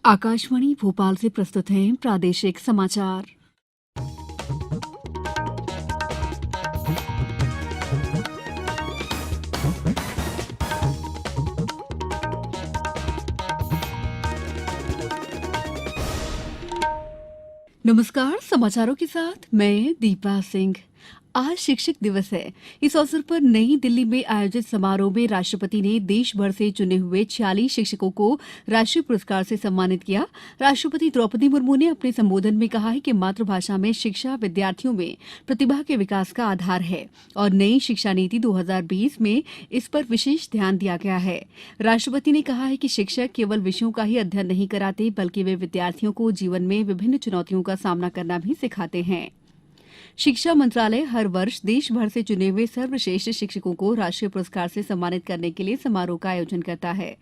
आकाशवाणी भोपाल से प्रस्तुत हैं प्रादेशिक समाचार। नमस्कार, समाचारों के साथ मैं दीपा सिंह। आज शिक्षक दिवस है। इस अवसर पर नई दिल्ली में आयोजित समारोह में राष्ट्रपति ने देश भर से चुने हुए 46 शिक्षकों को राष्ट्रीय पुरस्कार से सम्मानित किया। राष्ट्रपति द्रौपदी मुर्मू ने अपने संबोधन में कहा है कि मातृभाषा में शिक्षा विद्यार्थियों में प्रतिभा के विकास का आधार है और नई शिक्षा नीति 2020 में इस पर विशेष ध्यान दिया गया है। राष्ट्रपति ने कहा है कि शिक्षक केवल विषयों का ही अध्ययन नहीं कराते, बल्कि वे विद्यार्थियों को जीवन में विभिन्न चुनौतियों का सामना करना भी सिखाते हैं। शिक्षा मंत्रालय हर वर्ष देश भर से चुने हुए सर्वश्रेष्ठ शिक्षकों को राष्ट्रीय पुरस्कार से सम्मानित करने के लिए समारोह का आयोजन करता है।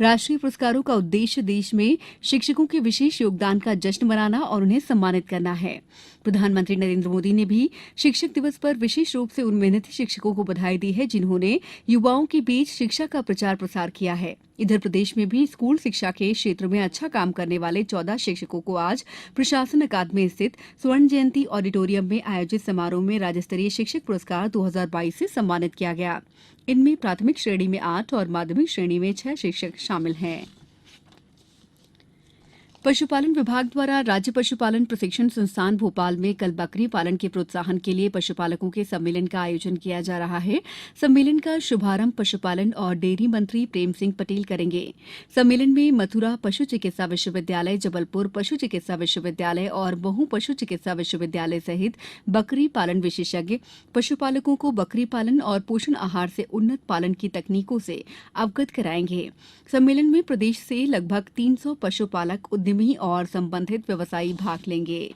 राष्ट्रीय पुरस्कारों का उद्देश्य देश में शिक्षकों के विशेष योगदान का जश्न मनाना और उन्हें सम्मानित करना है। प्रधानमंत्री नरेंद्र मोदी ने भी शिक्षक दिवस पर विशेष रूप से उन मेहनती शिक्षकों को बधाई दी है जिन्होंने युवाओं के बीच शिक्षा का प्रचार प्रसार किया है। इधर प्रदेश में भी स्कूल शिक्षा के क्षेत्र में अच्छा काम करने वाले 14 शिक्षकों को आज प्रशासन अकादमी स्थित स्वर्ण जयंती ऑडिटोरियम में आयोजित समारोह में राज्य स्तरीय शिक्षक पुरस्कार 2022 से सम्मानित किया गया। इनमें प्राथमिक श्रेणी में 8 और माध्यमिक श्रेणी में 6 शिक्षक शामिल हैं। पशुपालन विभाग द्वारा राज्य पशुपालन प्रशिक्षण संस्थान भोपाल में कल बकरी पालन के प्रोत्साहन के लिए पशुपालकों के सम्मेलन का आयोजन किया जा रहा है। सम्मेलन का शुभारंभ पशुपालन और डेयरी मंत्री प्रेम सिंह पटेल करेंगे। सम्मेलन में मथुरा पशु चिकित्सा विश्वविद्यालय, जबलपुर पशु चिकित्सा विश्वविद्यालय और महू पशु चिकित्सा विश्वविद्यालय सहित बकरी पालन विशेषज्ञ पशुपालकों को बकरी पालन और पोषण आहार से उन्नत पालन की तकनीकों से अवगत कराएंगे। सम्मेलन में प्रदेश से लगभग 300 पशुपालक, उद्यमी और संबंधित व्यवसायी भाग लेंगे।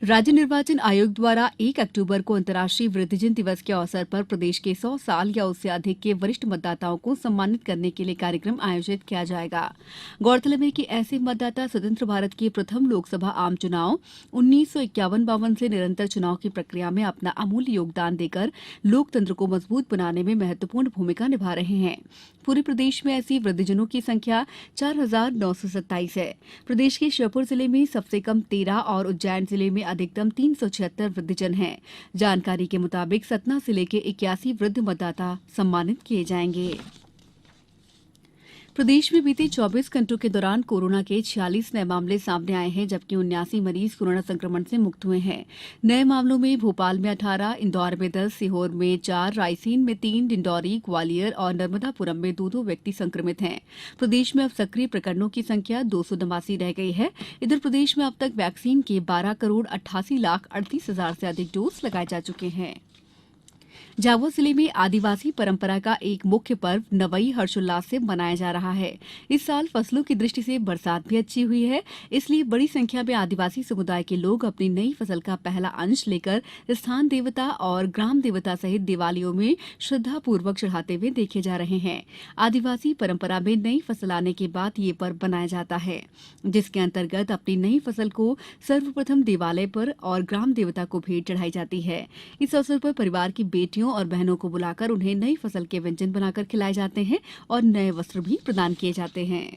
राज्य निर्वाचन आयोग द्वारा 1 अक्टूबर को अंतर्राष्ट्रीय वृद्धजन दिवस के अवसर पर प्रदेश के 100 साल या उससे अधिक के वरिष्ठ मतदाताओं को सम्मानित करने के लिए कार्यक्रम आयोजित किया जाएगा। गौरतलब है कि ऐसे मतदाता स्वतंत्र भारत के प्रथम लोकसभा आम चुनाव 1951-52 से निरंतर चुनाव की प्रक्रिया में अपना अमूल्य योगदान देकर लोकतंत्र को मजबूत बनाने में महत्वपूर्ण भूमिका निभा रहे हैं। पूरे प्रदेश में ऐसी वृद्धजनों की संख्या 4,927 है। प्रदेश के श्योपुर जिले में सबसे कम 13 और उज्जैन जिले में अधिकतम 376 वृद्धजन हैं। जानकारी के मुताबिक सतना जिले के 81 वृद्ध मतदाता सम्मानित किए जाएंगे। प्रदेश में बीते 24 घंटों के दौरान कोरोना के 46 नए मामले सामने आए हैं, जबकि 79 मरीज कोरोना संक्रमण से मुक्त हुए हैं। नए मामलों में भोपाल में 18, इंदौर में 10, सीहोर में 4, रायसेन में 3, डिंडौरी, ग्वालियर और नर्मदापुरम में 2-2 व्यक्ति संक्रमित हैं। प्रदेश में अब सक्रिय प्रकरणों की संख्या 289 रह गई है। इधर प्रदेश में अब तक वैक्सीन के 12,88,38,000 से अधिक डोज लगाए जा चुके हैं। झाबुआ जिले में आदिवासी परंपरा का एक मुख्य पर्व नवई हर्षोल्लास से मनाया जा रहा है। इस साल फसलों की दृष्टि से बरसात भी अच्छी हुई है, इसलिए बड़ी संख्या में आदिवासी समुदाय के लोग अपनी नई फसल का पहला अंश लेकर स्थान देवता और ग्राम देवता सहित दिवालियों में श्रद्धापूर्वक चढ़ाते हुए देखे जा रहे हैं। आदिवासी परंपरा में नई फसल आने के बाद ये पर्व मनाया जाता है, जिसके अंतर्गत अपनी नई फसल को सर्वप्रथम देवालय पर और ग्राम देवता को भेंट चढ़ाई जाती है। इस अवसर पर परिवार की बेटियों और बहनों को बुलाकर उन्हें नई फसल के व्यंजन बनाकर खिलाए जाते हैं और नए वस्त्र भी प्रदान किए जाते हैं।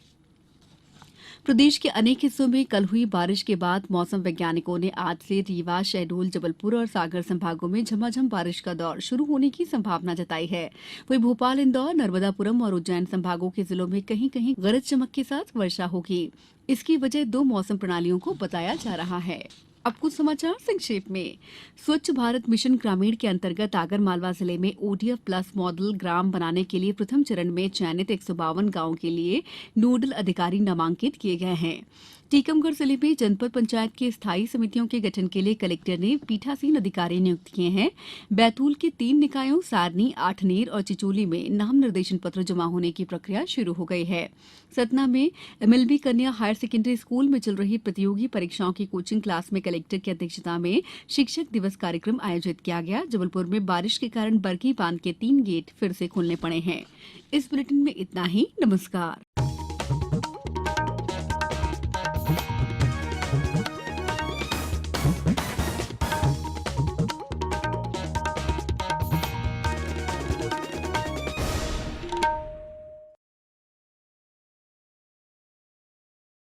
प्रदेश के अनेक हिस्सों में कल हुई बारिश के बाद मौसम वैज्ञानिकों ने आज से रीवा, शहडोल, जबलपुर और सागर संभागों में झमाझम बारिश का दौर शुरू होने की संभावना जताई है। वहीं भोपाल, इंदौर, नर्मदापुरम और उज्जैन संभागों के जिलों में कहीं कहीं गरज चमक के साथ वर्षा होगी। इसकी वजह 2 मौसम प्रणालियों को बताया जा रहा है। अब कुछ समाचार संक्षेप में। स्वच्छ भारत मिशन ग्रामीण के अंतर्गत आगरमालवा जिले में ओडीएफ प्लस मॉडल ग्राम बनाने के लिए प्रथम चरण में चयनित 152 गांवों के लिए नोडल अधिकारी नामांकित किए गए हैं। टीकमगढ़ जिले में जनपद पंचायत की स्थायी समितियों के गठन के लिए कलेक्टर ने पीठासीन अधिकारी नियुक्त किए हैं। बैतूल के 3 निकायों सारनी, आठनेर और चिचोली में नाम निर्देशन पत्र जमा होने की प्रक्रिया शुरू हो गई है। सतना में एमएलबी कन्या हायर सेकेंडरी स्कूल में चल रही प्रतियोगी परीक्षाओं की कोचिंग क्लास में कलेक्टर की अध्यक्षता में शिक्षक दिवस कार्यक्रम आयोजित किया गया। जबलपुर में बारिश के कारण बरगी बांध के 3 गेट फिर से खोलने पड़े हैं। इस बुलेटिन में इतना ही। नमस्कार।